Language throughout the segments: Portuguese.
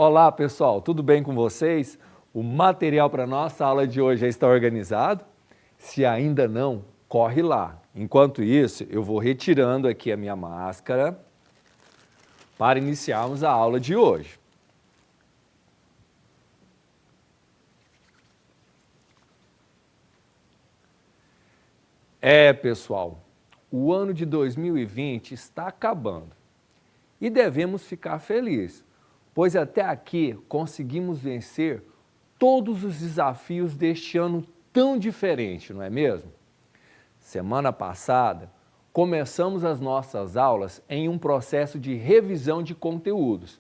Olá pessoal, tudo bem com vocês? O material para nossa aula de hoje já está organizado? Se ainda não, corre lá. Enquanto isso, eu vou retirando aqui a minha máscara para iniciarmos a aula de hoje. Pessoal, o ano de 2020 está acabando e devemos ficar felizes, pois até aqui conseguimos vencer todos os desafios deste ano tão diferente, não é mesmo? Semana passada, começamos as nossas aulas em um processo de revisão de conteúdos,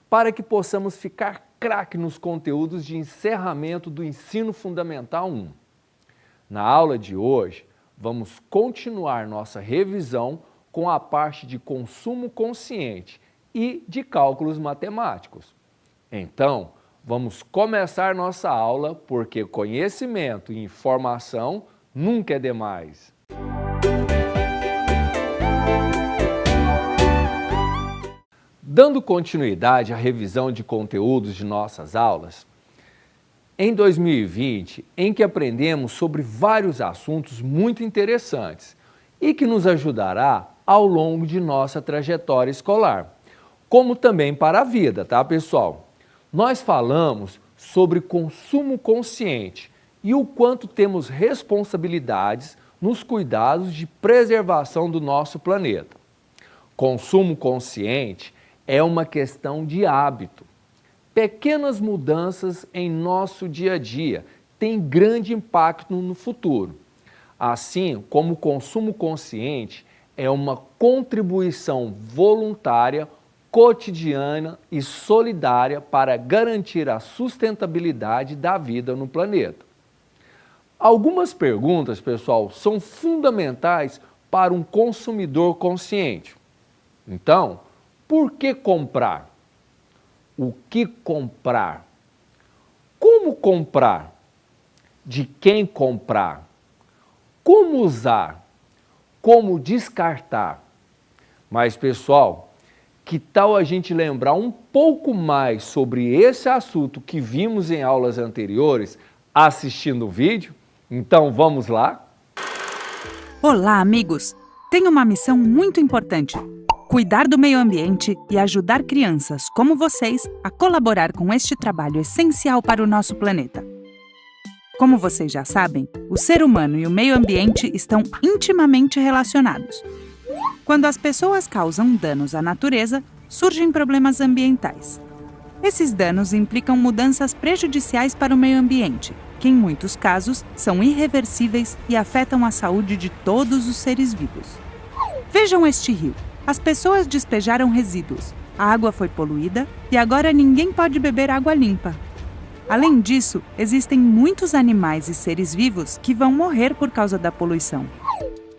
para que possamos ficar craque nos conteúdos de encerramento do Ensino Fundamental 1. Na aula de hoje, vamos continuar nossa revisão com a parte de consumo consciente e de cálculos matemáticos. Então, vamos começar nossa aula, porque conhecimento e informação nunca é demais. Dando continuidade à revisão de conteúdos de nossas aulas, em 2020, em que aprendemos sobre vários assuntos muito interessantes e que nos ajudará ao longo de nossa trajetória escolar, como também para a vida, tá, pessoal? Nós falamos sobre consumo consciente e o quanto temos responsabilidades nos cuidados de preservação do nosso planeta. Consumo consciente é uma questão de hábito. Pequenas mudanças em nosso dia a dia têm grande impacto no futuro. Assim como o consumo consciente é uma contribuição voluntária, cotidiana e solidária para garantir a sustentabilidade da vida no planeta. Algumas perguntas, pessoal, são fundamentais para um consumidor consciente. Então, por que comprar? O que comprar? Como comprar? De quem comprar? Como usar? Como descartar? Mas, pessoal, que tal a gente lembrar um pouco mais sobre esse assunto que vimos em aulas anteriores assistindo o vídeo? Então, vamos lá? Olá, amigos! Tenho uma missão muito importante: cuidar do meio ambiente e ajudar crianças como vocês a colaborar com este trabalho essencial para o nosso planeta. Como vocês já sabem, o ser humano e o meio ambiente estão intimamente relacionados. Quando as pessoas causam danos à natureza, surgem problemas ambientais. Esses danos implicam mudanças prejudiciais para o meio ambiente, que em muitos casos são irreversíveis e afetam a saúde de todos os seres vivos. Vejam este rio. As pessoas despejaram resíduos, a água foi poluída e agora ninguém pode beber água limpa. Além disso, existem muitos animais e seres vivos que vão morrer por causa da poluição.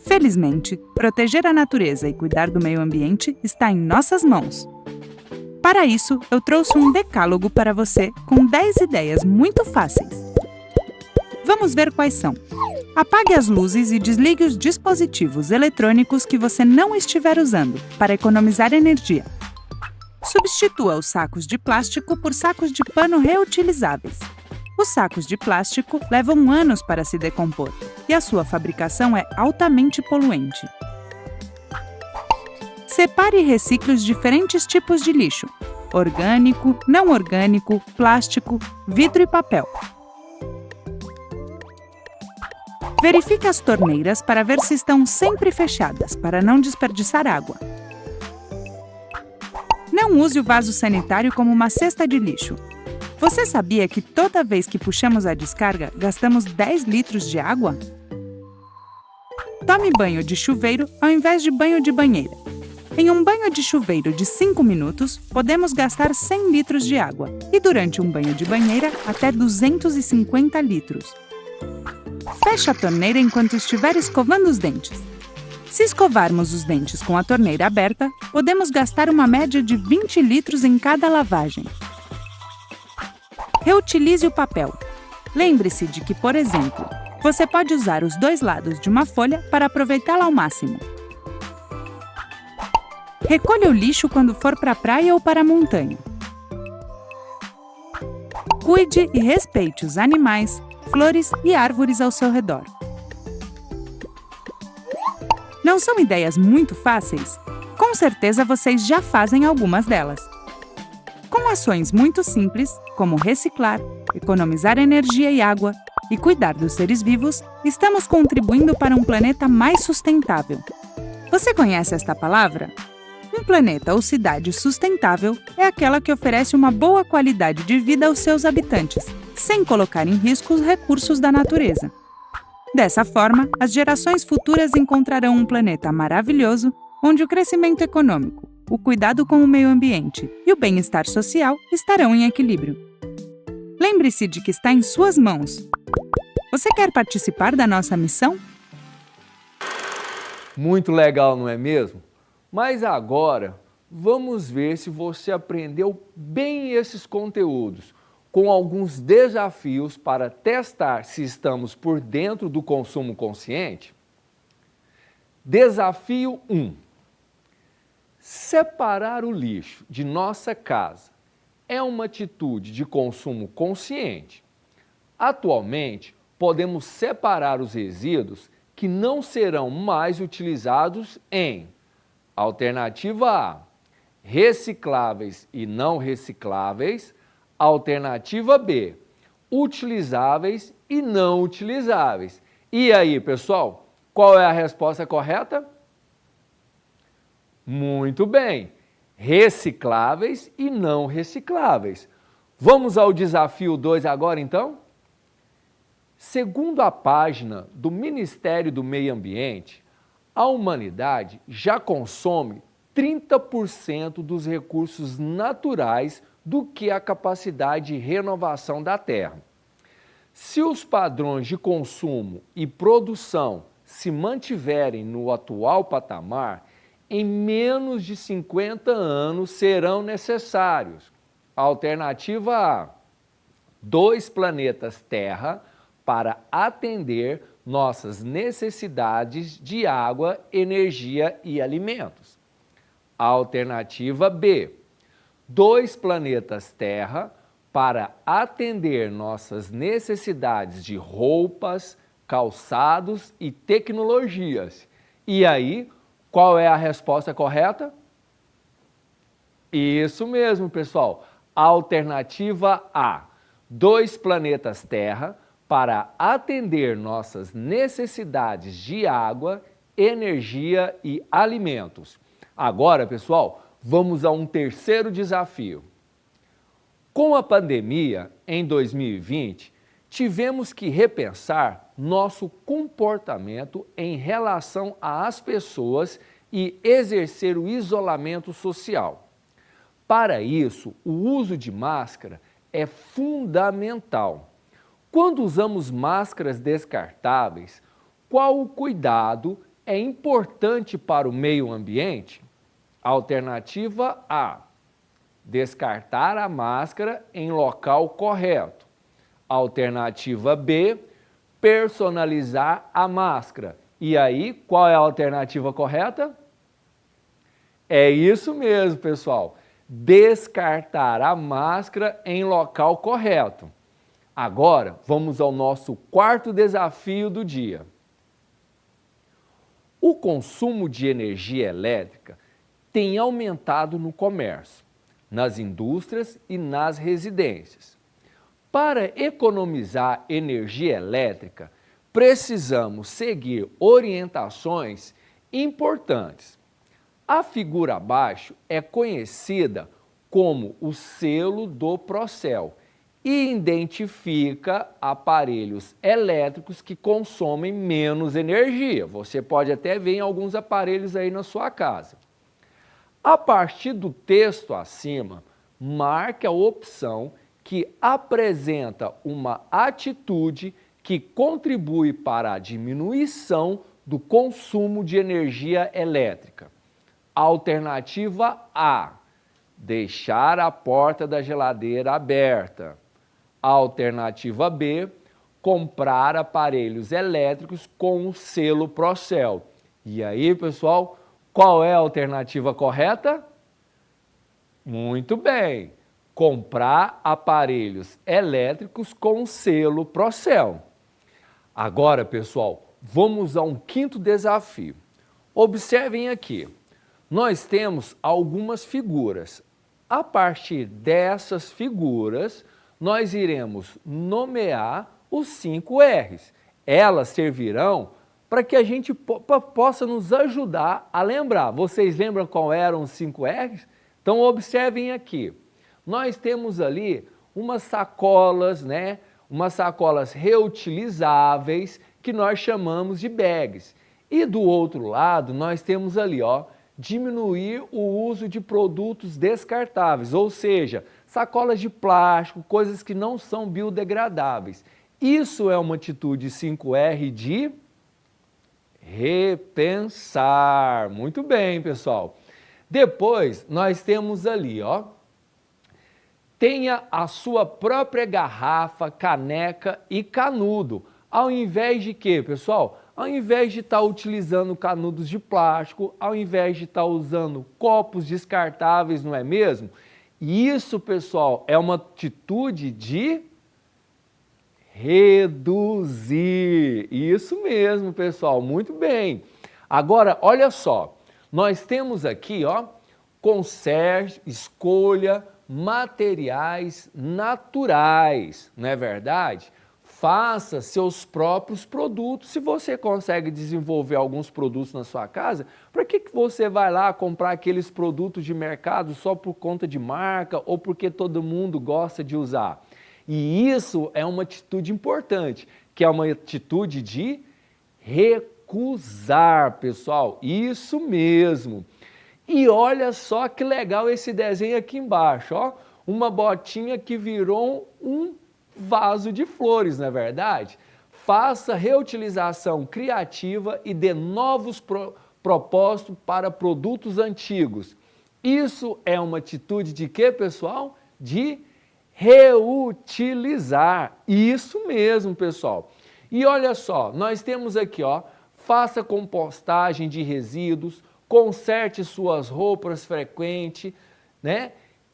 Felizmente, proteger a natureza e cuidar do meio ambiente está em nossas mãos. Para isso, eu trouxe um decálogo para você com 10 ideias muito fáceis. Vamos ver quais são. Apague as luzes e desligue os dispositivos eletrônicos que você não estiver usando, para economizar energia. Substitua os sacos de plástico por sacos de pano reutilizáveis. Os sacos de plástico levam anos para se decompor e a sua fabricação é altamente poluente. Separe e recicle os diferentes tipos de lixo: orgânico, não orgânico, plástico, vidro e papel. Verifique as torneiras para ver se estão sempre fechadas, para não desperdiçar água. Não use o vaso sanitário como uma cesta de lixo. Você sabia que toda vez que puxamos a descarga, gastamos 10 litros de água? Tome banho de chuveiro ao invés de banho de banheira. Em um banho de chuveiro de 5 minutos, podemos gastar 100 litros de água e durante um banho de banheira, até 250 litros. Feche a torneira enquanto estiver escovando os dentes. Se escovarmos os dentes com a torneira aberta, podemos gastar uma média de 20 litros em cada lavagem. Reutilize o papel. Lembre-se de que, por exemplo, você pode usar os 2 lados de uma folha para aproveitá-la ao máximo. Recolha o lixo quando for para a praia ou para a montanha. Cuide e respeite os animais, flores e árvores ao seu redor. Não são ideias muito fáceis? Com certeza vocês já fazem algumas delas. Com ações muito simples, como reciclar, economizar energia e água e cuidar dos seres vivos, estamos contribuindo para um planeta mais sustentável. Você conhece esta palavra? Um planeta ou cidade sustentável é aquela que oferece uma boa qualidade de vida aos seus habitantes, sem colocar em risco os recursos da natureza. Dessa forma, as gerações futuras encontrarão um planeta maravilhoso, onde o crescimento econômico, o cuidado com o meio ambiente e o bem-estar social estarão em equilíbrio. Lembre-se de que está em suas mãos. Você quer participar da nossa missão? Muito legal, não é mesmo? Mas agora, vamos ver se você aprendeu bem esses conteúdos, com alguns desafios para testar se estamos por dentro do consumo consciente. Desafio 1. Separar o lixo de nossa casa é uma atitude de consumo consciente. Atualmente, podemos separar os resíduos que não serão mais utilizados em alternativa A, recicláveis e não recicláveis. Alternativa B, utilizáveis e não utilizáveis. E aí, pessoal, qual é a resposta correta? Muito bem, recicláveis e não recicláveis. Vamos ao desafio 2 agora, então? Segundo a página do Ministério do Meio Ambiente, a humanidade já consome 30% dos recursos naturais do que a capacidade de renovação da Terra. Se os padrões de consumo e produção se mantiverem no atual patamar, em menos de 50 anos serão necessários. Alternativa A, 2 planetas Terra para atender nossas necessidades de água, energia e alimentos. Alternativa B, 2 planetas Terra para atender nossas necessidades de roupas, calçados e tecnologias. E aí, qual é a resposta correta? Isso mesmo, pessoal. Alternativa A, 2 planetas Terra para atender nossas necessidades de água, energia e alimentos. Agora, pessoal, vamos a um terceiro desafio. Com a pandemia, em 2020, tivemos que repensar nosso comportamento em relação às pessoas e exercer o isolamento social. Para isso, o uso de máscara é fundamental. Quando usamos máscaras descartáveis, qual o cuidado é importante para o meio ambiente? Alternativa A, descartar a máscara em local correto. Alternativa B, personalizar a máscara. E aí, qual é a alternativa correta? É isso mesmo, pessoal. Descartar a máscara em local correto. Agora, vamos ao nosso quarto desafio do dia. O consumo de energia elétrica tem aumentado no comércio, nas indústrias e nas residências. Para economizar energia elétrica, precisamos seguir orientações importantes. A figura abaixo é conhecida como o selo do Procel e identifica aparelhos elétricos que consomem menos energia. Você pode até ver em alguns aparelhos aí na sua casa. A partir do texto acima, marque a opção que apresenta uma atitude que contribui para a diminuição do consumo de energia elétrica. Alternativa A, deixar a porta da geladeira aberta. Alternativa B, comprar aparelhos elétricos com o selo Procel. E aí, pessoal, qual é a alternativa correta? Muito bem, comprar aparelhos elétricos com selo Procel. Agora, pessoal, vamos a um quinto desafio. Observem aqui, nós temos algumas figuras. A partir dessas figuras, nós iremos nomear os 5 R's. Elas servirão para que a gente possa nos ajudar a lembrar. Vocês lembram qual eram os 5 R's? Então, observem aqui. Nós temos ali umas sacolas, né? Umas sacolas reutilizáveis que nós chamamos de bags. E do outro lado, nós temos ali, ó, diminuir o uso de produtos descartáveis, ou seja, sacolas de plástico, coisas que não são biodegradáveis. Isso é uma atitude 5R de repensar. Muito bem, pessoal. Depois, nós temos ali, ó, tenha a sua própria garrafa, caneca e canudo. Ao invés de quê, pessoal? Ao invés de estar utilizando canudos de plástico, ao invés de estar usando copos descartáveis, não é mesmo? E isso, pessoal, é uma atitude de reduzir. Isso mesmo, pessoal, muito bem. Agora, olha só, nós temos aqui, ó, conserte, escolha materiais naturais, não é verdade? Faça seus próprios produtos. Se você consegue desenvolver alguns produtos na sua casa, para que você vai lá comprar aqueles produtos de mercado só por conta de marca ou porque todo mundo gosta de usar? E isso é uma atitude importante, que é uma atitude de recusar, pessoal. Isso mesmo. E olha só que legal esse desenho aqui embaixo, ó. Uma botinha que virou um vaso de flores, não é verdade? Faça reutilização criativa e dê novos propósitos para produtos antigos. Isso é uma atitude de quê, pessoal? De reutilizar. Isso mesmo, pessoal. E olha só, nós temos aqui, ó, faça compostagem de resíduos, conserte suas roupas frequentes, né?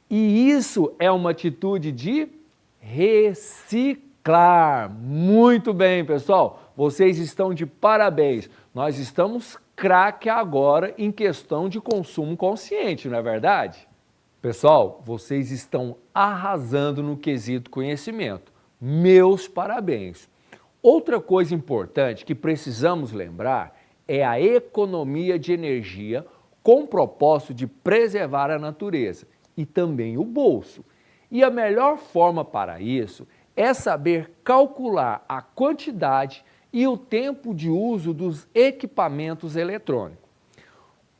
E isso é uma atitude de reciclar. Muito bem, pessoal. Vocês estão de parabéns. Nós estamos craque agora em questão de consumo consciente, não é verdade? Pessoal, vocês estão arrasando no quesito conhecimento. Meus parabéns. Outra coisa importante que precisamos lembrar é a economia de energia com o propósito de preservar a natureza e também o bolso. E a melhor forma para isso é saber calcular a quantidade e o tempo de uso dos equipamentos eletrônicos.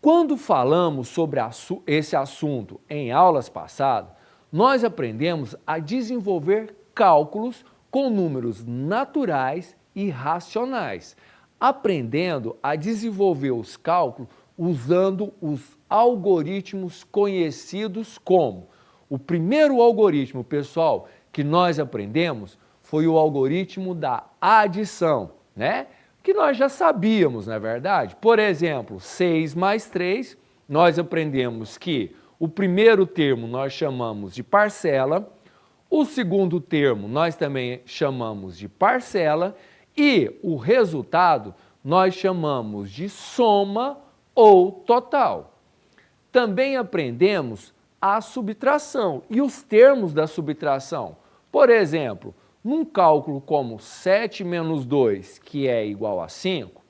Quando falamos sobre esse assunto em aulas passadas, nós aprendemos a desenvolver cálculos com números naturais e racionais, aprendendo a desenvolver os cálculos usando os algoritmos conhecidos como. O primeiro algoritmo, pessoal, que nós aprendemos foi o algoritmo da adição, né? Que nós já sabíamos, não é verdade? Por exemplo, 6 mais 3, nós aprendemos que o primeiro termo nós chamamos de parcela, o segundo termo nós também chamamos de parcela e o resultado nós chamamos de soma ou total. Também aprendemos a subtração e os termos da subtração. Por exemplo, num cálculo como 7 menos 2, que é igual a 5,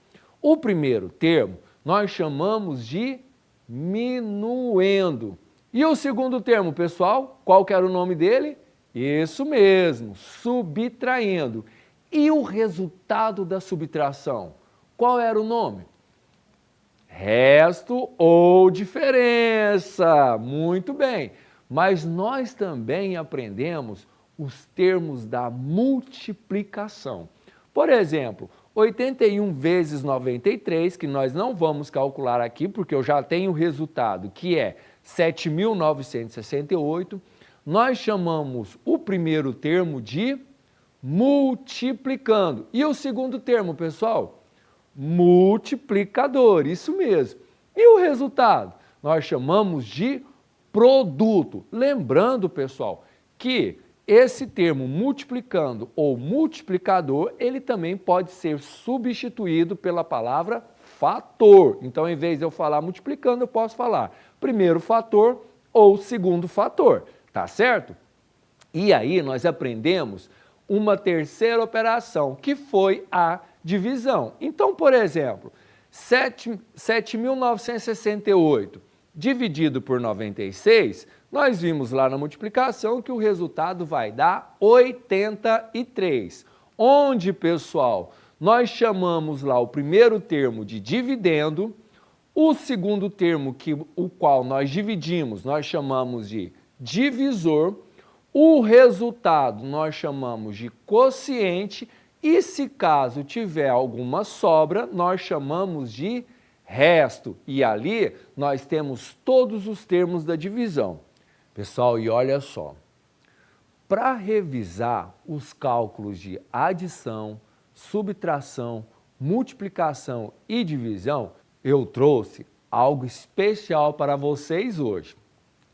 o primeiro termo nós chamamos de minuendo. E o segundo termo, pessoal, qual que era o nome dele? Isso mesmo, subtraindo. E o resultado da subtração, qual era o nome? Resto ou diferença. Muito bem. Mas nós também aprendemos os termos da multiplicação. Por exemplo, 81 vezes 93, que nós não vamos calcular aqui, porque eu já tenho o resultado, que é 7.968, nós chamamos o primeiro termo de multiplicando. E o segundo termo, pessoal? Multiplicador, isso mesmo. E o resultado? Nós chamamos de produto. Lembrando, pessoal, que esse termo multiplicando ou multiplicador, ele também pode ser substituído pela palavra fator. Então, em vez de eu falar multiplicando, eu posso falar primeiro fator ou segundo fator, tá certo? E aí nós aprendemos uma terceira operação, que foi a divisão. Então, por exemplo, 7.968 dividido por 96, nós vimos lá na multiplicação que o resultado vai dar 83. Onde, pessoal, nós chamamos lá o primeiro termo de dividendo, o segundo termo, o qual nós dividimos, nós chamamos de divisor, o resultado nós chamamos de quociente e, se caso tiver alguma sobra, nós chamamos de resto. E ali nós temos todos os termos da divisão. Pessoal, e olha só, para revisar os cálculos de adição, subtração, multiplicação e divisão, eu trouxe algo especial para vocês hoje.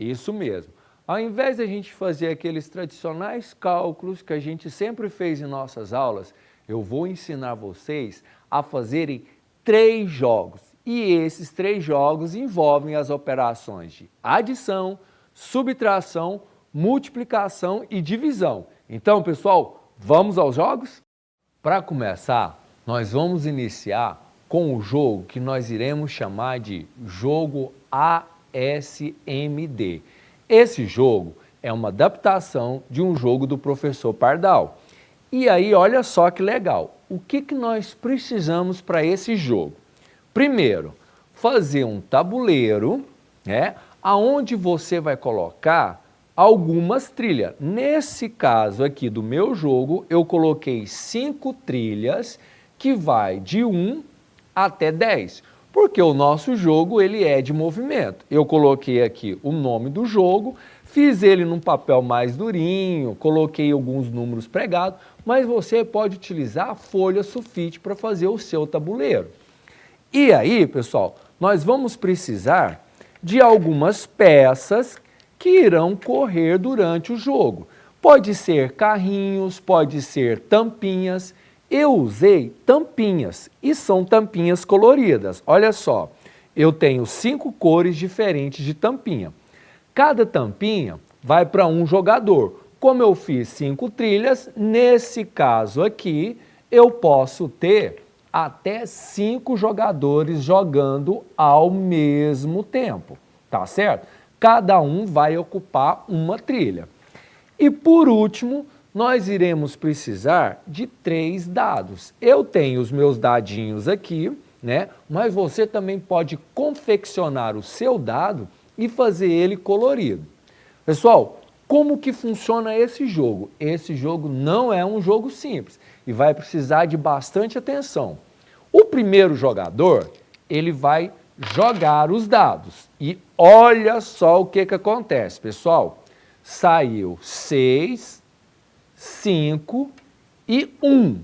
Isso mesmo. Ao invés de a gente fazer aqueles tradicionais cálculos que a gente sempre fez em nossas aulas, eu vou ensinar vocês a fazerem 3 jogos. E esses 3 jogos envolvem as operações de adição, subtração, multiplicação e divisão. Então, pessoal, vamos aos jogos? Para começar, nós vamos iniciar com o jogo que nós iremos chamar de jogo ASMD. Esse jogo é uma adaptação de um jogo do professor Pardal. E aí, olha só que legal. O que nós precisamos para esse jogo? Primeiro, fazer um tabuleiro, né, aonde você vai colocar algumas trilhas. Nesse caso aqui do meu jogo, eu coloquei 5 trilhas que vai de 1 até 10. Porque o nosso jogo ele é de movimento. Eu coloquei aqui o nome do jogo, fiz ele num papel mais durinho, coloquei alguns números pregados, mas você pode utilizar a folha sulfite para fazer o seu tabuleiro. E aí, pessoal, nós vamos precisar de algumas peças que irão correr durante o jogo. Pode ser carrinhos, pode ser tampinhas. Eu usei tampinhas e são tampinhas coloridas. Olha só, eu tenho 5 cores diferentes de tampinha. Cada tampinha vai para um jogador. Como eu fiz 5 trilhas, nesse caso aqui, eu posso ter até 5 jogadores jogando ao mesmo tempo, tá certo? Cada um vai ocupar uma trilha. E por último, nós iremos precisar de 3 dados. Eu tenho os meus dadinhos aqui, né? Mas você também pode confeccionar o seu dado e fazer ele colorido. Pessoal, como que funciona esse jogo? Esse jogo não é um jogo simples e vai precisar de bastante atenção. O primeiro jogador, ele vai jogar os dados. E olha só o que acontece, pessoal. Saiu 6, 5 e 1.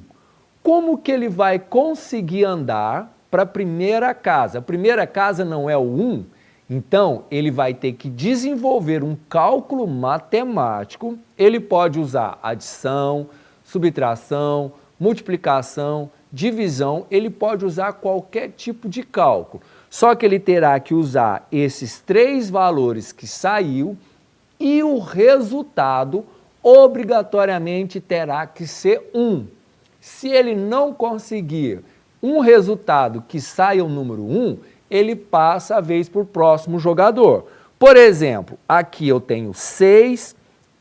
Como que ele vai conseguir andar para a primeira casa? A primeira casa não é o 1, então ele vai ter que desenvolver um cálculo matemático. Ele pode usar adição, subtração, multiplicação, divisão, ele pode usar qualquer tipo de cálculo. Só que ele terá que usar esses 3 valores que saiu e o resultado obrigatoriamente terá que ser 1. Se ele não conseguir um resultado que saia o número 1, ele passa a vez para o próximo jogador. Por exemplo, aqui eu tenho 6,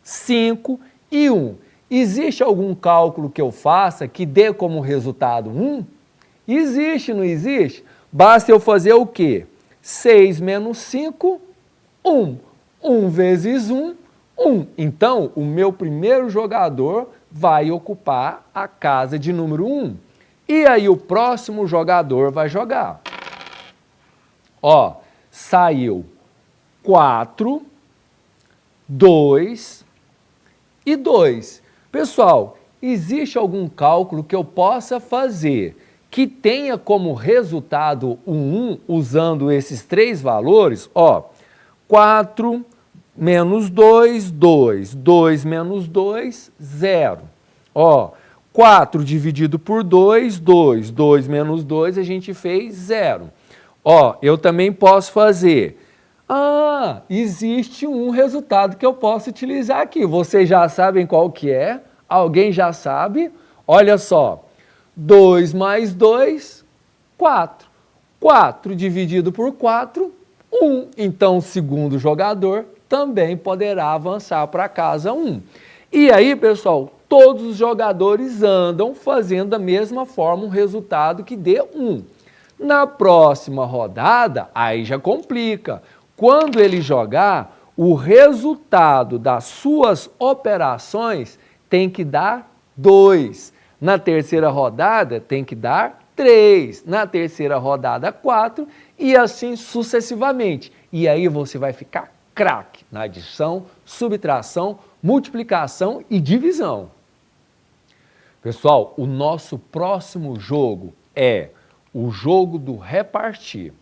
5 e 1. Existe algum cálculo que eu faça que dê como resultado 1? Existe, não existe? Basta eu fazer o quê? 6 menos 5, 1. 1 vezes 1, 1. Então, o meu primeiro jogador vai ocupar a casa de número 1. E aí o próximo jogador vai jogar. Ó, saiu 4, 2 e 2. Pessoal, existe algum cálculo que eu possa fazer que tenha como resultado um 1 usando esses 3 valores? Ó, 4 menos 2, 2. 2 menos 2, 0. Ó, 4 dividido por 2, 2. 2 menos 2, a gente fez 0. Ó, eu também posso fazer... Ah, existe um resultado que eu posso utilizar aqui. Vocês já sabem qual que é? Alguém já sabe? Olha só, 2 mais 2, 4. 4 dividido por 4, 1. Então, o segundo jogador também poderá avançar para casa 1. E aí, pessoal, todos os jogadores andam fazendo da mesma forma um resultado que dê 1. Na próxima rodada, aí já complica. Quando ele jogar, o resultado das suas operações tem que dar 2. Na terceira rodada, tem que dar 3. Na terceira rodada, 4. E assim sucessivamente. E aí você vai ficar craque na adição, subtração, multiplicação e divisão. Pessoal, o nosso próximo jogo é o jogo do repartir.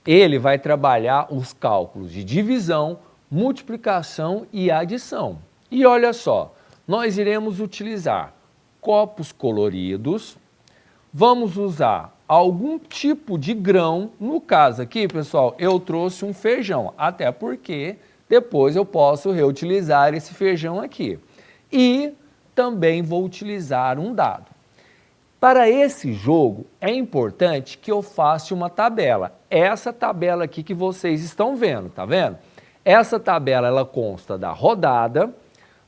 Ele vai trabalhar os cálculos de divisão, multiplicação e adição. E olha só, nós iremos utilizar copos coloridos, vamos usar algum tipo de grão. No caso aqui, pessoal, eu trouxe um feijão, até porque depois eu posso reutilizar esse feijão aqui. E também vou utilizar um dado. Para esse jogo, é importante que eu faça uma tabela. Essa tabela aqui que vocês estão vendo, tá vendo? Essa tabela, ela consta da rodada,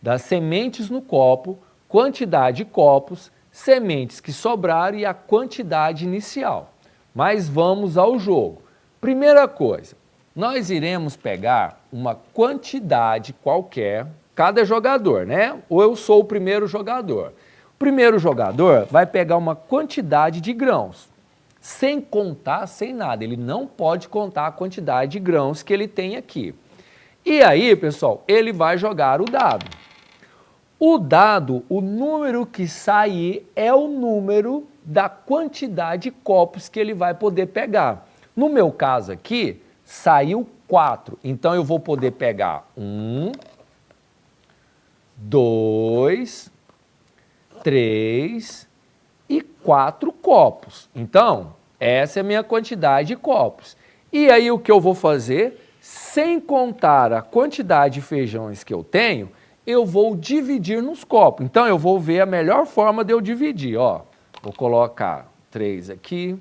das sementes no copo, quantidade de copos, sementes que sobraram e a quantidade inicial. Mas vamos ao jogo. Primeira coisa, nós iremos pegar uma quantidade qualquer, cada jogador, né? Ou eu sou o primeiro jogador. O primeiro jogador vai pegar uma quantidade de grãos, sem contar, sem nada. Ele não pode contar a quantidade de grãos que ele tem aqui. E aí, pessoal, ele vai jogar o dado. O dado, o número que sair é o número da quantidade de copos que ele vai poder pegar. No meu caso aqui, saiu 4. Então, eu vou poder pegar 1, 2... 3 e 4 copos. Então, essa é a minha quantidade de copos. E aí o que eu vou fazer? Sem contar a quantidade de feijões que eu tenho, eu vou dividir nos copos. Então, eu vou ver a melhor forma de eu dividir. Ó, vou colocar 3 aqui,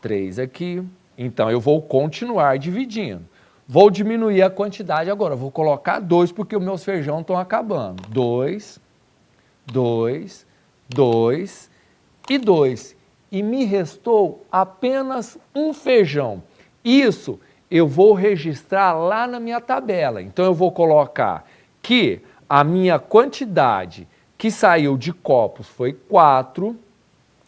3 aqui. Então, eu vou continuar dividindo. Vou diminuir a quantidade agora. Vou colocar 2 porque os meus feijões estão acabando. 2, 2, 2 e 2. E me restou apenas um feijão. Isso eu vou registrar lá na minha tabela. Então, eu vou colocar que a minha quantidade que saiu de copos foi 4.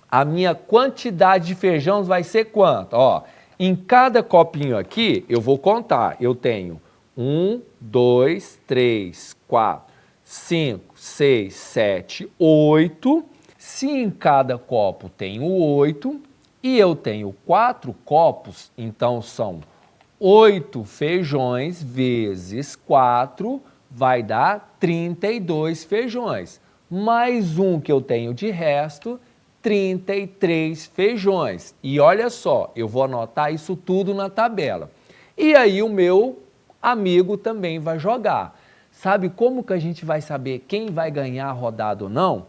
A minha quantidade de feijões vai ser quanto? Ó, em cada copinho aqui, eu vou contar. Eu tenho 1, 2, 3, 4, 5, 6, 7, 8. Se em cada copo tenho 8 e eu tenho 4 copos, então são 8 feijões vezes 4 vai dar 32 feijões. Mais um que eu tenho de resto, 33 feijões. E olha só, eu vou anotar isso tudo na tabela. E aí o meu amigo também vai jogar. Sabe como que a gente vai saber quem vai ganhar a rodada ou não?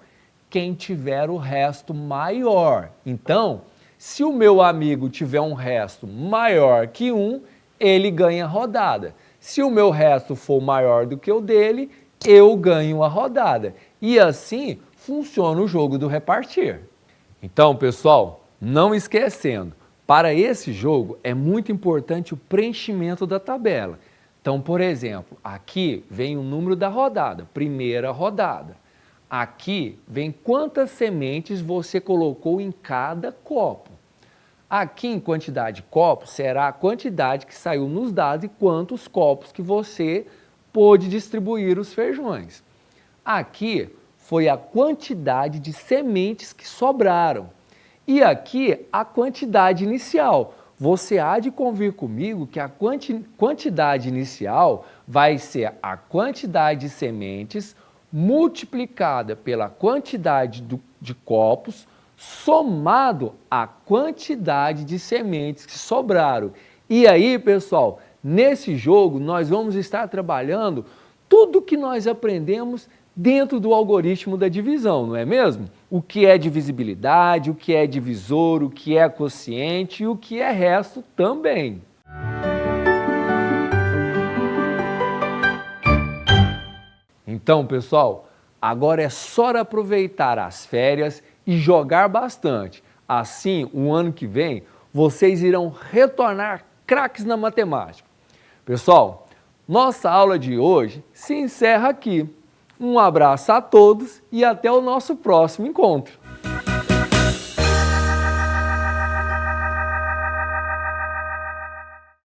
Quem tiver o resto maior. Então, se o meu amigo tiver um resto maior que 1, ele ganha a rodada. Se o meu resto for maior do que o dele, eu ganho a rodada. E assim funciona o jogo do repartir. Então, pessoal, não esquecendo, para esse jogo é muito importante o preenchimento da tabela. Então, por exemplo, aqui vem o número da rodada, primeira rodada. Aqui vem quantas sementes você colocou em cada copo. Aqui em quantidade de copos será a quantidade que saiu nos dados e quantos copos que você pôde distribuir os feijões. Aqui foi a quantidade de sementes que sobraram. E aqui a quantidade inicial. você há de convir comigo que a quantidade inicial vai ser a quantidade de sementes multiplicada pela quantidade de copos, somado à quantidade de sementes que sobraram. E aí, pessoal, nesse jogo nós vamos estar trabalhando tudo que nós aprendemos dentro do algoritmo da divisão, não é mesmo? O que é divisibilidade, o que é divisor, o que é quociente e o que é resto também. Então, pessoal, agora é só aproveitar as férias e jogar bastante. Assim, o ano que vem, vocês irão retornar craques na matemática. Pessoal, nossa aula de hoje se encerra aqui. Um abraço a todos e até o nosso próximo encontro.